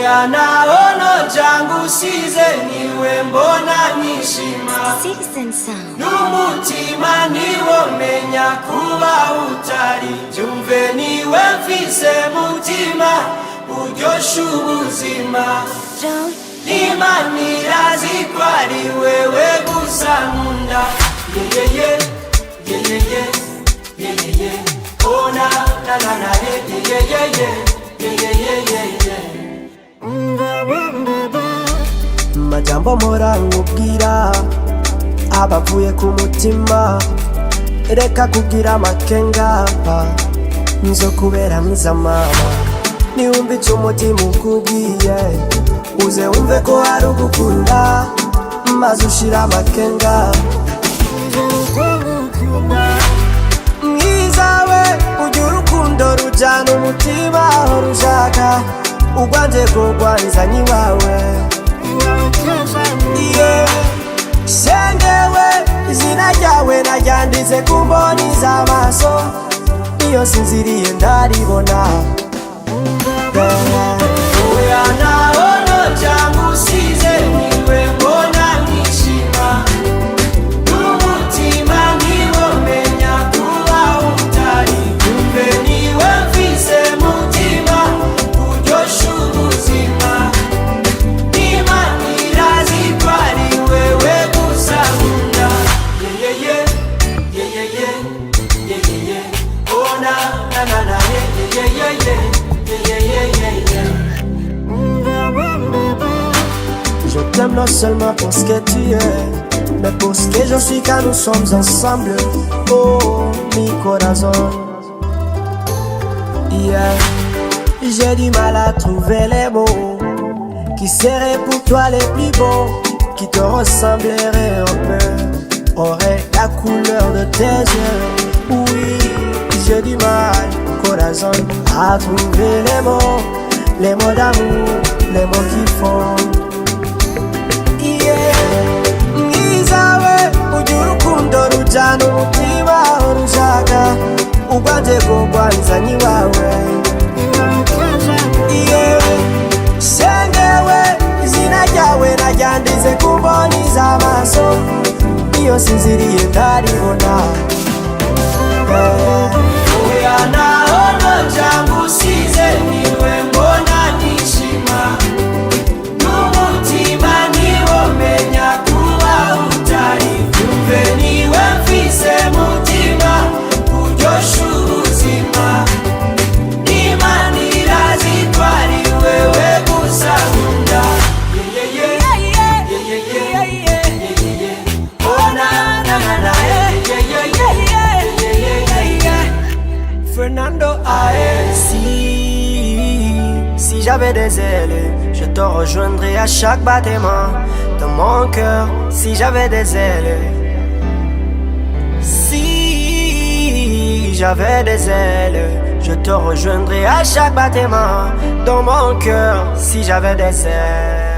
oya naono jangu size niwe mbona nishima n'umutima niwo menya kuba utari byumve niwe mfise mutima uryosha ubuzima Imana irazi ko ari wewe gusa nkunda oh na na na na majambo mpora nkubwira abavuye ku mutima reka kugira amakenga nzo kubera mwiza mama niwumva icyo umutima ukubwiye uze wumve ko hari ugukunda maze ushira amakenga mwiza we ugira urukundo rujyana umutima aho rushaka ugwanje kurwanizanya iwawe shengewe izina ryawe naryanditse ku mboni z'amaso iyo sinziriye ndaribona oya naono jangu size niwe mbona nishima n'umutima niwo menya kuba utari byumve niwe mfise mutima uryosha ubuzima Imana irazi ko ari wewe gusa nkunda oh na na na na Je t'aime non seulement pour ce que tu es, mais pour ce que je suis quand nous sommes ensemble. Oh, mi corazon. Yeah. J'ai du mal à trouver les mots qui seraient pour toi les plus beaux, qui te ressembleraient un peu, auraient la couleur de tes yeux. Oui, j'ai du mal, corazon, à trouver les mots d'amour, les mots qui font. Mwiza we ugira urukundo rujyana umutima aho rushaka ugwanje kurwanizanya iwawe shengewe izina ryawe naryanditse ku mboni z'amaso iyo sinziriye ndaribona oya naono jangu size niwe mbona nishima n'umutima niwo menya kuba utari byumve niwe mfise mutima uryosha ubuzima Imana irazi ko ari wewe gusa nkunda oh na na na na Fernando Ae Si j'avais des ailes, je te rejoindrais à chaque battement de mon cœur. Si j'avais des ailes, si j'avais des ailes, je te rejoindrais à chaque battement de mon cœur. Si j'avais des ailes.